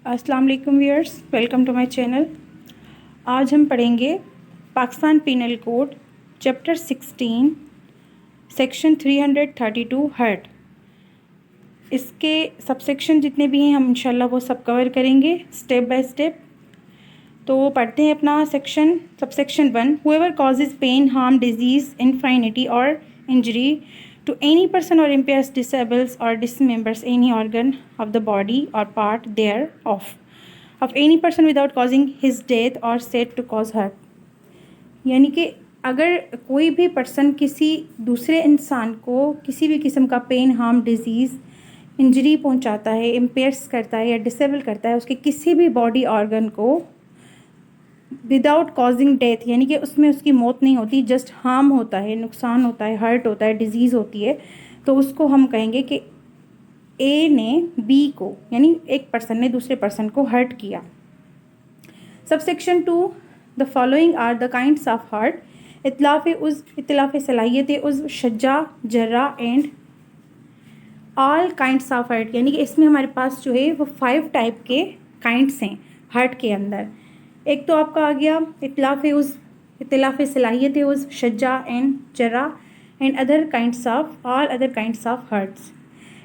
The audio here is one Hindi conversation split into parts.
अस्सलाम वालेकुम viewers, welcome to my channel. आज हम पढ़ेंगे Pakistan penal code chapter 16 section 332 hurt. इसके सबसेक्शन जितने भी हैं हम इंशाल्लाह वो सब कवर करेंगे स्टेप बाय स्टेप। तो पढ़ते हैं अपना subsection 1। Whoever causes pain, harm, disease, infinity और injury to any person or impairs, disables or dismembers any organ of the body or part thereof of any person without causing his death or said to cause hurt। यानी कि अगर कोई भी पर्सन किसी दूसरे इंसान को किसी भी किस्म का पेन, हार्म, डिजीज़, इंजरी पहुंचाता है, इम्पेयर्स करता है या डिसेबल करता है उसके किसी भी बॉडी ऑर्गन को विदाउट कॉजिंग डेथ, यानी कि उसमें उसकी मौत नहीं होती, जस्ट हार्म होता है, नुकसान होता है, हर्ट होता है, डिजीज़ होती है, तो उसको हम कहेंगे कि ए ने बी को, यानी एक पर्सन ने दूसरे पर्सन को हर्ट किया। Subsection 2। The following are the kinds of hurt: इतलाफ़ उज़्व, इतलाफ़ सलाहियत उज़्व, शज्जा, जर्रा and all kinds of hurt. यानी कि इसमें हमारे पास जो है वो 5 टाइप के काइंड्स हैं हर्ट के अंदर। एक तो आपका आ गया इतलाफ़ उज़्व, इतलाफ़ सलाहियत उज़्व, शज्जा एंड जर्रा and other kinds of all other kinds of hurts.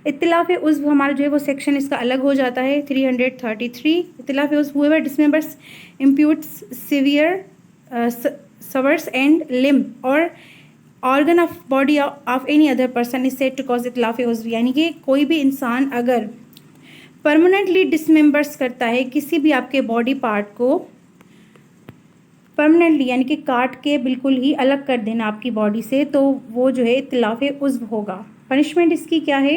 इतलाफ़ उज़्व हमारा जो है वो सेक्शन इसका अलग हो जाता है 333। इतलाफ़ उज़्व: whoever dismembers, imputes, severe severs and limb और organ of body of any other person is said to cause इतलाफ़ उज़्व। यानी कि कोई भी इंसान अगर परमानेंटली डिसमेंबर्स करता है किसी भी आपके बॉडी पार्ट को, परमानेंटली यानी कि काट के बिल्कुल ही अलग कर देना आपकी बॉडी से, तो वो जो है इतलाफ़ उज़्व होगा। पनिशमेंट इसकी क्या है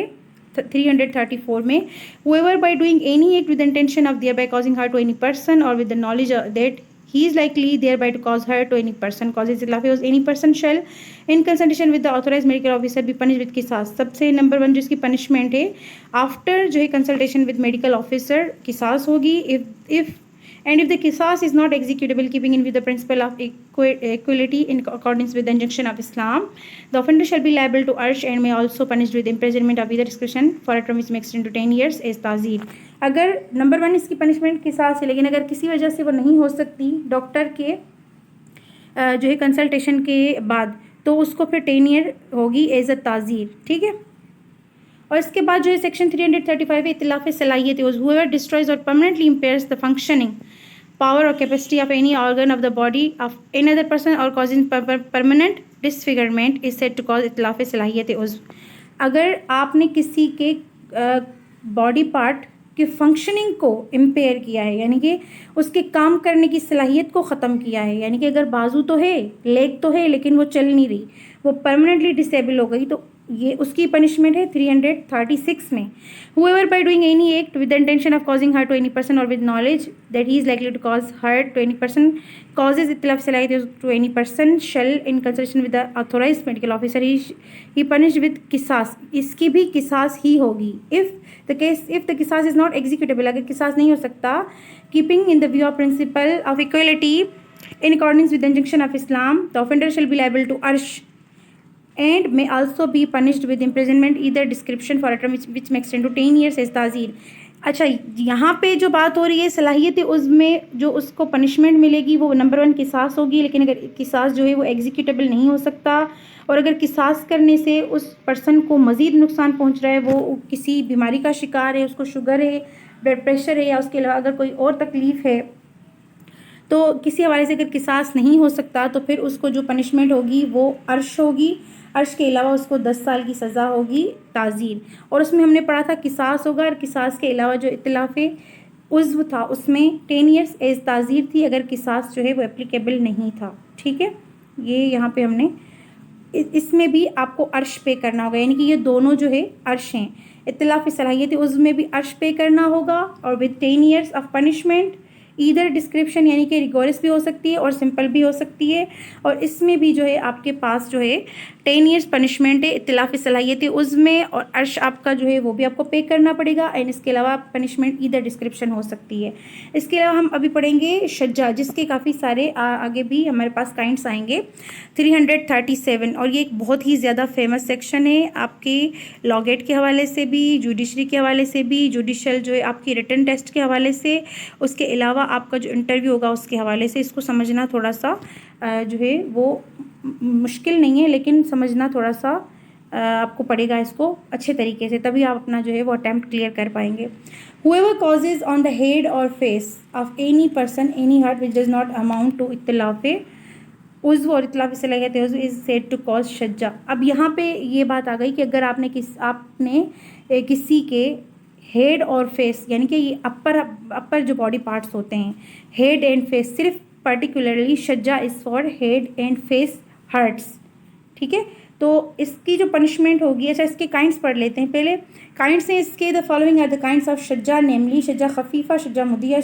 334 में: whoever by doing any act with intention of thereby causing hurt to any person और with the knowledge that he is likely thereby to cause hurt to any person causes इतलाफ़ उज़्व, any person shall in consultation with the authorized medical officer be punished with किसास। सबसे नंबर 1 जिसकी पनिशमेंट है आफ्टर जो है कंसल्टेशन विद मेडिकल ऑफिसर किसास होगी। if if the qisas is not executable keeping in view the principle of equality in accordance with the injunction of Islam, the offender shall be liable to arsh and may also punished with imprisonment of either discretion for a term which may extend to 10 years as ताज़ीर। अगर नंबर 1 इसकी पनिशमेंट किसास है, लेकिन अगर किसी वजह से वो नहीं हो सकती डॉक्टर के जो है कंसल्टेशन के बाद, तो उसको फिर 10 ईयर होगी एज अ ताज़ीर। ठीक है। और इसके बाद जो है सेक्शन 335 है इतलाफ़ सलाहियत उज़्व: हुएवर डिस्ट्रॉयज और permanently impairs the functioning power और capacity of any organ of the body of any other person और causing permanent disfigurement is said to cause इतलाफ़ सलाहियत उज़्व। अगर आपने किसी के बॉडी पार्ट की फंक्शनिंग को इम्पेयर किया है, यानी कि उसके काम करने की सलाहियत को ख़त्म किया है, यानी कि अगर बाजू तो है, लेग तो है, लेकिन वो चल नहीं रही, वो परमानेंटली डिसेबल हो गई, तो ये उसकी पनिशमेंट है 336 में। Whoever by doing any act with the intention of causing hurt to any person और with knowledge that he is likely to cause hurt to any person causes इतलाफ़ सलाहियत to any person shall in consultation with the authorised medical officer he punished with किसास। इसकी भी किसास ही होगी इफ द किसास इज नॉट एग्जीक्यूटेबल। अगर किसास नहीं हो सकता keeping in the view of principal of equality in according with the injunction of Islam, the offender shall be liable to अर्श and may also be punished with imprisonment either description for a term which may extend to 10 years as ताज़ीर। अच्छा, यहाँ पे जो बात हो रही है सलाहियत उज़्व में जो उसको पनिशमेंट मिलेगी वो नंबर 1 किसास होगी, लेकिन अगर किसास जो है वो एग्जीक्यूटेबल नहीं हो सकता, और अगर किसास करने से उस पर्सन को मज़ीद नुकसान पहुँच रहा है, वो किसी बीमारी का शिकार है, उसको शुगर है, ब्लड प्रेशर है, या उसके अलावा अगर कोई और तकलीफ़ है, तो किसी हवाले से अगर किसास नहीं हो सकता तो फिर उसको जो पनिशमेंट होगी वो अर्श होगी। अर्श के अलावा उसको 10 साल की सज़ा होगी ताज़ीर। और उसमें हमने पढ़ा था किसास होगा, और किसास के अलावा जो इतलाफ़ उज़्व था उसमें 10 ईयर्स एज ताज़ीर थी अगर किसास जो है वो एप्लीकेबल नहीं था। ठीक है, ये यहाँ पे हमने इसमें भी आपको अर्श पे करना होगा, यानी कि ये दोनों जो है अर्श हैं। इतलाफ़ सलाहियत उज़्व में भी अर्श पे करना होगा और with 10 years of punishment either description, यानी कि रिगोरस भी हो सकती है और सिंपल भी हो सकती है। और इसमें भी जो है आपके पास जो है 10 ईयर्स पनिशमेंट है इत्तिलाफ़ी सलाहियत उज़्म और अर्श आपका जो है वो भी आपको पे करना पड़ेगा। एंड इसके अलावा पनिशमेंट इधर डिस्क्रिप्शन हो सकती है। इसके अलावा हम अभी पढ़ेंगे शज्जा, जिसके काफ़ी सारे आगे भी हमारे पास काइंड्स आएंगे। 337 और ये एक बहुत ही ज़्यादा फेमस सेक्शन है आपके लॉ गेट के हवाले से भी, जुडिशरी के हवाले से भी, जुडिशल जो है आपकी रिटन टेस्ट के हवाले से, उसके अलावा आपका जो इंटरव्यू होगा उसके हवाले से। इसको समझना थोड़ा सा जो है वो मुश्किल नहीं है, लेकिन समझना थोड़ा सा आपको पड़ेगा इसको अच्छे तरीके से, तभी आप अपना जो है वो अटैम्प्ट क्लियर कर पाएंगे। Whoever causes on the head or face of any person any hurt which does not amount to इत्तिलाफ़े उज़्व और इत्तिलाफ़ी सलाहियत उज़्व इज़ सेड टू कॉज शज्जा। अब यहाँ पे ये बात आ गई कि अगर आपने किसी के हेड और फेस, यानी कि ये अपर जो बॉडी पार्ट्स होते हैं, हेड एंड फेस, सिर्फ पर्टिकुलरली शज्जा is for head and face hurts, ठीक है। तो इसकी जो पनिशमेंट होगी, अच्छा इसके काइंड्स पढ़ लेते हैं पहले। काइंड्स हैं इसके, the following are the kinds of शज्जा, नेमली शज्जा खफीफ़ा, शज्जा मुदिया,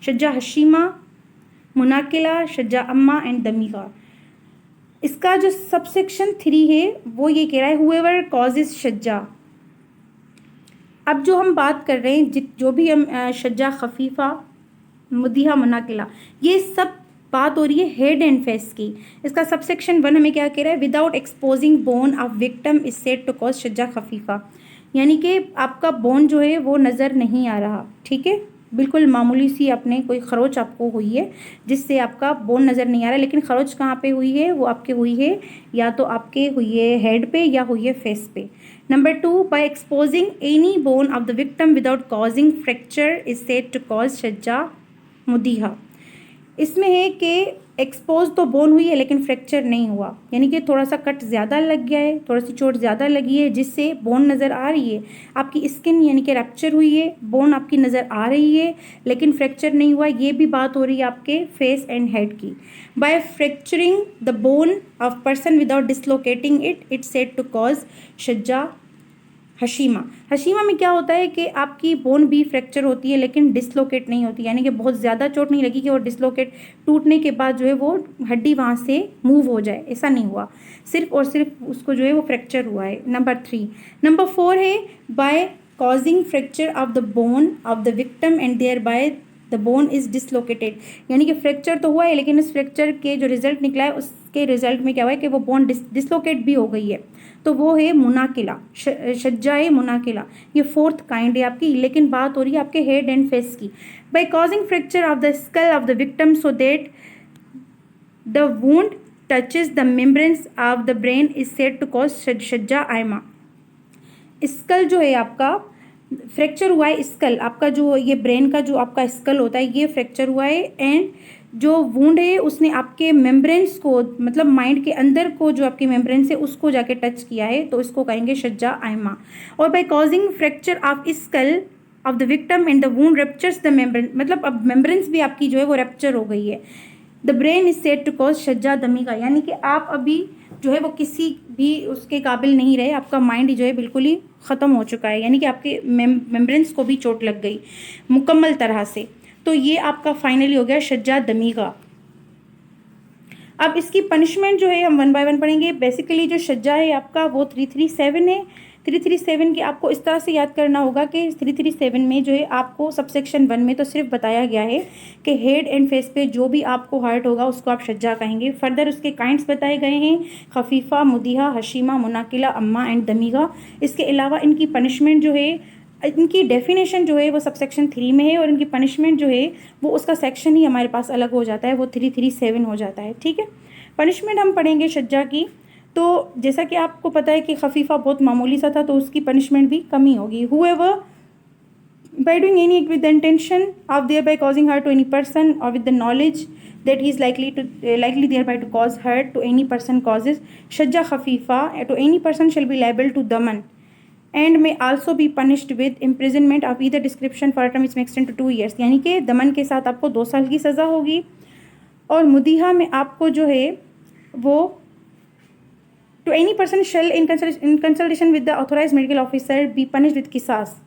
शज्जा हशीमा, मुनाकिला, शज्जा अम्मा एंड दमीगा। इसका जो सबसेक्शन 3 है वो ये कह रहा है हुएवर कॉजेज शज्जा। अब जो हम बात कर रहे हैं, जो भी हम शज्जा खफीफ़ा, मुदिया, मुनाकिला, ये सब बात हो रही है हेड एंड फेस की। इसका सबसेक्शन 1 हमें क्या कह रहा है, without exposing bone of victim is said to cause शज्जा खफीफ़ा, यानी कि आपका बोन जो है वो नज़र नहीं आ रहा, ठीक है, बिल्कुल मामूली सी आपने कोई खरोच आपको हुई है जिससे आपका बोन नज़र नहीं आ रहा, लेकिन खरोच कहाँ पे हुई है, वो आपके हुई है या तो आपके हुई है हेड पे या हुई है फेस पे। Number 2, by exposing any bone of the victim without causing fracture is said to cause शज्जा मुदिहा। इसमें है कि एक्सपोज तो बोन हुई है लेकिन फ्रैक्चर नहीं हुआ, यानी कि थोड़ा सा कट ज़्यादा लग गया है, थोड़ी सी चोट ज़्यादा लगी है जिससे बोन नज़र आ रही है, आपकी स्किन यानी कि रैप्चर हुई है, बोन आपकी नज़र आ रही है लेकिन फ्रैक्चर नहीं हुआ। ये भी बात हो रही है आपके फेस एंड हेड की। By fracturing the bone of person without dislocating it said to cause शज्जा हशीमा। हशीमा में क्या होता है कि आपकी बोन भी फ्रैक्चर होती है लेकिन डिसलोकेट नहीं होती, यानी कि बहुत ज़्यादा चोट नहीं लगी कि वो डिसलोकेट टूटने के बाद जो है वो हड्डी वहाँ से मूव हो जाए, ऐसा नहीं हुआ, सिर्फ और सिर्फ उसको जो है वो फ्रैक्चर हुआ है। नंबर 3। नंबर 4 है by causing fracture of the bone of the victim and thereby the bone is dislocated, यानी कि फ्रैक्चर तो हुआ है लेकिन इस फ्रैक्चर के जो रिजल्ट निकला है उसके रिजल्ट में क्या हुआ है कि वो बोन डिसलोकेट भी हो गई है, तो वो है मुनाकिला, शज्जाए मुनाकिला। ये 4th काइंड है आपकी, लेकिन बात हो रही है आपके हेड एंड फेस की। By causing fracture of the skull of the victim so that the wound touches the membranes of the brain is said to cause शज्जा आयमा। स्कल जो है आपका फ्रैक्चर हुआ है, स्कल आपका जो ये ब्रेन का जो आपका स्कल होता है ये फ्रैक्चर हुआ है, एंड जो वुंड है उसने आपके मेम्ब्रेन्स को, मतलब माइंड के अंदर को जो आपके मेम्ब्रेन्स है उसको जाके टच किया है, तो इसको कहेंगे शज्जा आयमा। और by causing fracture of skull of the victim and the wound ruptures the membrane, मतलब अब मेम्ब्रेन्स भी आपकी जो है वो रेप्चर हो गई है, the brain is said to cause शज्जा दमीगा, यानी कि आप अभी जो है वो किसी भी उसके काबिल नहीं रहे, आपका माइंड जो है बिल्कुल ही ख़त्म हो चुका है, यानी कि आपके मेम्ब्रेन्स को भी चोट लग गई मुकम्मल तरह से। तो ये आपका फाइनली हो गया शज्जा दमीगा। अब इसकी पनिशमेंट जो है हम 1 बाय 1 पढ़ेंगे। बेसिकली जो शज्जा है आपका वो 337 है। 337 की आपको इस तरह से याद करना होगा कि 337 में जो है आपको सबसेक्शन 1 में तो सिर्फ बताया गया है कि हेड एंड फेस पे जो भी आपको हर्ट होगा उसको आप शज्जा कहेंगे। फर्दर उसके काइंड्स बताए गए हैं, खफीफ़ा, मुदिहा, हशीमा, मुनाकिला, अम्मा एंड दमीगा। इसके अलावा इनकी पनिशमेंट जो है, इनकी डेफिनेशन जो है वो सबसेक्शन 3 में है, और इनकी पनिशमेंट जो है वो उसका सेक्शन ही हमारे पास अलग हो जाता है, वो 337 हो जाता है, ठीक है। पनिशमेंट हम पढ़ेंगे शज्जा की। तो जैसा कि आपको पता है कि खफीफ़ा बहुत मामूली सा था, तो उसकी पनिशमेंट भी कम ही होगी। However by doing any act with the intention of thereby causing hurt to any person or with the knowledge that he is likely thereby to cause hurt to any person causes shajja khafifa to any person shall be liable to daman and may also be punished with imprisonment of either description for a term which may extend to 2 years, यानी कि दमन के साथ आपको 2 साल की सज़ा होगी, और मुदिहा में आपको जो है वो to any person shall in consultation with the authorized medical officer be punished with qisas।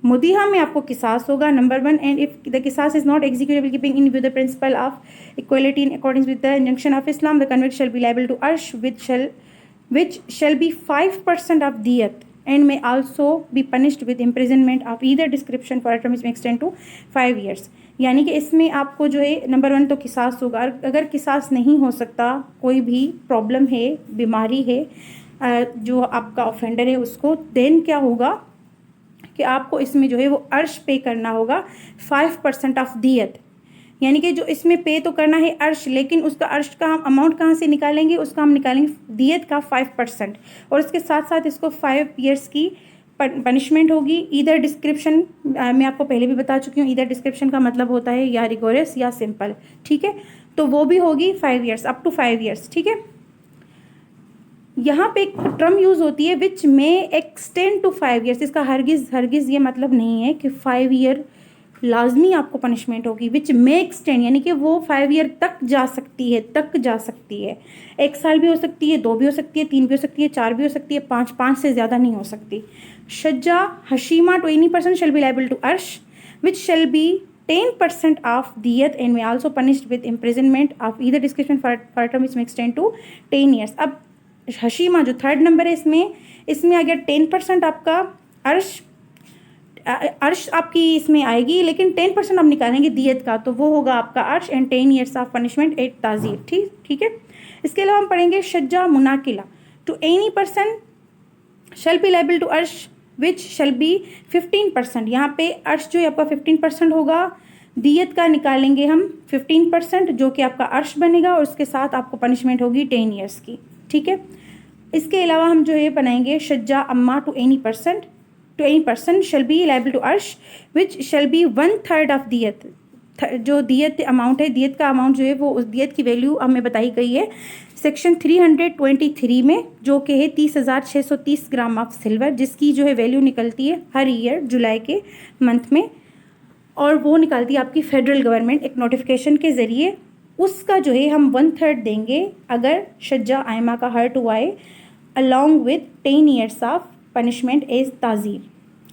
मुदिहा में आपको किसास होगा, नंबर 1, एंड इफ द किसास is not executable keeping in view the principle of equality in according with the injunction of Islam the convict shall be liable to अर्श which shell which shall be 5% of diyat and may also be punished with imprisonment of either description for a term which may extend to 5 years। यानी कि इसमें आपको जो है नंबर 1 तो किसास होगा, अगर किसास नहीं हो सकता, कोई भी प्रॉब्लम है, बीमारी है जो आपका ऑफेंडर है उसको, देन क्या होगा कि आपको इसमें जो है वो अर्श पे करना होगा 5% ऑफ दियत। यानी कि जो इसमें पे तो करना है अर्श, लेकिन उसका अर्श का हम अमाउंट कहाँ से निकालेंगे, उसका हम निकालेंगे दियत का 5%, और उसके साथ साथ इसको 5 ईयर्स की पनिशमेंट होगी। ईदर डिस्क्रिप्शन मैं आपको पहले भी बता चुकी हूँ, ईदर डिस्क्रिप्शन का मतलब होता है या रिगोरस या सिंपल, ठीक है, तो वो भी होगी 5 ईयर्स, अप टू 5 ईयर्स, ठीक है। यहाँ पे एक टर्म यूज़ होती है विच मे एक्सटेंड टू 5 ईयर्स। इसका हरगिज़ ये मतलब नहीं है कि 5 ईयर लाजमी आपको पनिशमेंट होगी, विच मे एक्सटेंड यानी कि वो 5 ईयर तक जा सकती है, 1 साल भी हो सकती है, 2 भी हो सकती है, 3 भी हो सकती है, 4 भी हो सकती है, 5 से ज़्यादा नहीं हो सकती। शज्जा हशीमा to any person shall be liable to अर्श विच शैल बी 10% ऑफ दियत and may also punished with imprisonment of either description for term which may extend to 10 years. अब हशीमा जो 3rd नंबर है इसमें आ गया 10% आपका अर्श आपकी इसमें आएगी, लेकिन 10% हम निकालेंगे दियत का, तो वो होगा आपका अर्श and 10 years of punishment at ताज़ीर, ठीक है। इसके अलावा हम पढ़ेंगे शज्जा मुनाकिला to any person shall be liable to अर्श विच शैल बी 15%। यहाँ पे अर्श जो है आपका 15% होगा, दियत का निकालेंगे हम 15% जो कि आपका अर्श बनेगा, और उसके साथ आपको पनिशमेंट होगी 10 ईयर्स की, ठीक है। इसके अलावा हम जो है बनाएंगे शज्जा अम्मा to any person shall be liable to अर्श विच शैल बी 1/3 ऑफ दियत। जो दियत अमाउंट है, दियत का अमाउंट जो है वो उस दियत की वैल्यू हमें बताई गई है सेक्शन 323 में, जो कि है 30,630 ग्राम ऑफ सिल्वर, जिसकी जो है वैल्यू निकलती है हर ईयर जुलाई के मंथ में, और वो निकालती है आपकी फेडरल गवर्नमेंट एक नोटिफिकेशन के ज़रिए। उसका जो है हम 1/3 देंगे अगर शज्जा आयमा का हर्ट हुआ है, along with 10 years of punishment as ताज़ीर।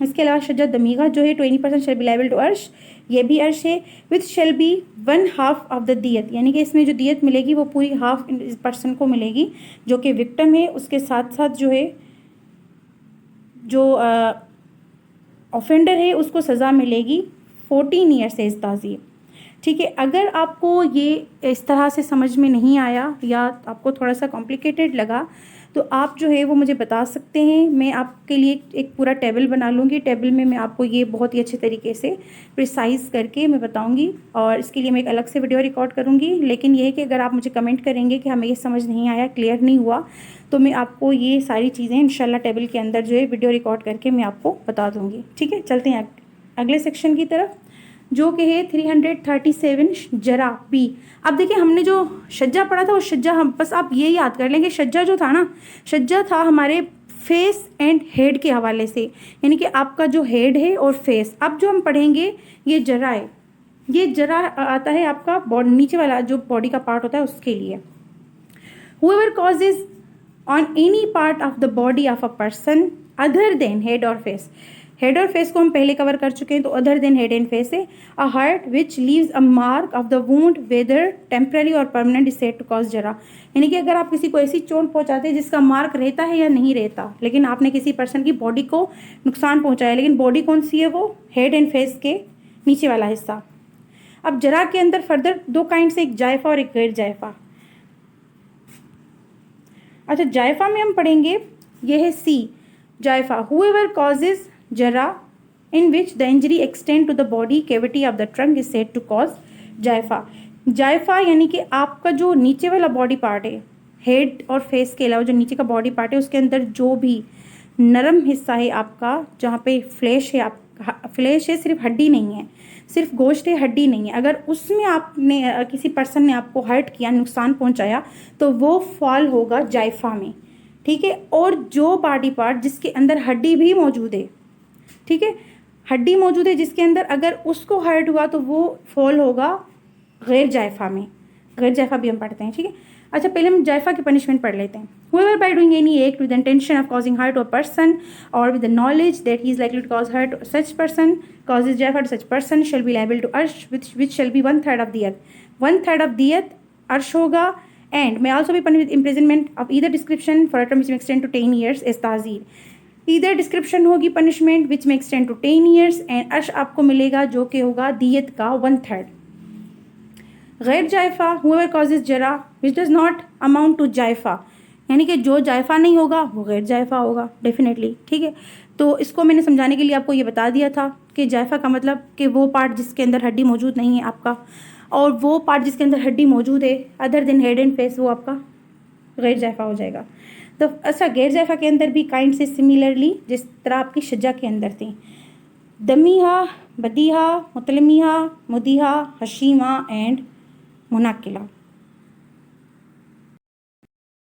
इसके अलावा शज्जा दमीगा जो है 20% शैल बी लायबल टू अर्श, ये भी अर्श है, with shall be 1/2 of the दियत, यानी कि इसमें जो दियत मिलेगी वो पूरी हाफ इस पर्सन को मिलेगी जो कि विक्टिम है। उसके साथ साथ जो है जो ऑफेंडर है उसको सज़ा मिलेगी 14 ईयर्स एज ताज़ीर, ठीक है। अगर आपको ये इस तरह से समझ में नहीं आया या आपको थोड़ा सा कॉम्प्लिकेटेड लगा तो आप जो है वो मुझे बता सकते हैं, मैं आपके लिए एक पूरा टेबल बना लूँगी। टेबल में मैं आपको ये बहुत ही अच्छे तरीके से प्रिसाइज़ करके मैं बताऊँगी, और इसके लिए मैं एक अलग से वीडियो रिकॉर्ड करूँगी। लेकिन ये है कि अगर आप मुझे कमेंट करेंगे कि हमें ये समझ नहीं आया, क्लियर नहीं हुआ, तो मैं आपको ये सारी चीज़ें इंशाल्लाह टेबल के अंदर जो है वीडियो रिकॉर्ड करके मैं आपको बता दूँगी, ठीक है। चलते हैं अगले सेक्शन की तरफ, जो कि है 337 जरा बी। अब देखिए हमने जो शज्जा पढ़ा था वो शज्जा, हम बस आप ये याद कर लेंगे, शज्जा जो था ना, शज्जा था हमारे फेस एंड हेड के हवाले से, यानी कि आपका जो हेड है और फेस। अब जो हम पढ़ेंगे ये जरा है, ये जरा आता है आपका बॉडी नीचे वाला जो बॉडी का पार्ट होता है उसके लिए। whoever causes on any part of the body of a person other than head or face, head और फेस को हम पहले कवर कर चुके हैं, तो other than head and face है। A hurt which leaves a mark of the wound whether temporary और permanent is said to cause जरा, यानी कि अगर आप किसी को ऐसी चोट पहुंचाते हैं जिसका मार्क रहता है या नहीं रहता, लेकिन आपने किसी पर्सन की बॉडी को नुकसान पहुंचाया, लेकिन बॉडी कौन सी है, वो हेड एंड फेस के नीचे वाला हिस्सा। अब जरा के अंदर फर्दर 2 काइंड से, एक जायफा और एक गैर जायफा। अच्छा, जायफा में हम पढ़ेंगे, ये है सी जायफा, whoever causes जरा in which the injury extend to the body cavity of the trunk is said to cause जायफा। जायफा यानी कि आपका जो नीचे वाला बॉडी पार्ट है, हेड और फेस के अलावा जो नीचे का बॉडी पार्ट है उसके अंदर जो भी नरम हिस्सा है आपका, जहाँ पे फ्लैश है, आप फ्लैश है, सिर्फ हड्डी नहीं है, सिर्फ गोश्त है, हड्डी नहीं है, अगर उसमें आपने किसी पर्सन ने आपको हर्ट किया, नुकसान पहुँचाया, तो वो फॉल होगा जायफा में, ठीक है। और जो बॉडी पार्ट जिसके अंदर हड्डी भी मौजूद है, ठीक है, हड्डी मौजूद है जिसके अंदर, अगर उसको हर्ट हुआ तो वो फॉल होगा गैर जायफा में। गैर जायफा भी हम पढ़ते हैं, ठीक है। अच्छा, पहले हम जायफा की पनिशमेंट पढ़ लेते हैं। whoever by doing any act with the intention of causing hurt to a person or with the knowledge that he is likely to cause hurt to such person causes jaifa to such person shall be liable to arsh which shall be 1/3 of diyat। 1/3 of diyat अर्श होगा and may also be punished with imprisonment of either description for a term which may extend to 10 years as ताज़ीर. इधर डिस्क्रिप्शन होगी पनिशमेंट विच में एक्सटेंड टू 10 ईयर्स एंड अर्श आपको मिलेगा जो कि होगा दियत का 1/3. गैर जायफ़ा हुएवर कॉजेज जरा which does not amount to जायफ़ा, यानी कि जो जायफ़ा नहीं होगा वो गैर जायफ़ा होगा डेफिनेटली. ठीक है, तो इसको मैंने समझाने के लिए आपको ये बता दिया था कि जायफ़ा का मतलब कि वो पार्ट जिसके अंदर हड्डी मौजूद नहीं है आपका, और वो पार्ट जिसके अंदर हड्डी मौजूद है other than head and face वो आपका गैर जायफ़ा हो जाएगा. तो अच्छा गैर जायफ़ा के अंदर भी काइंड से सिमिलरली जिस तरह आपकी शज्जा के अंदर थी, दमीहा, बदीहा, मुतलमीहा, मुदीहा, हशीमा एंड मुनाकिला.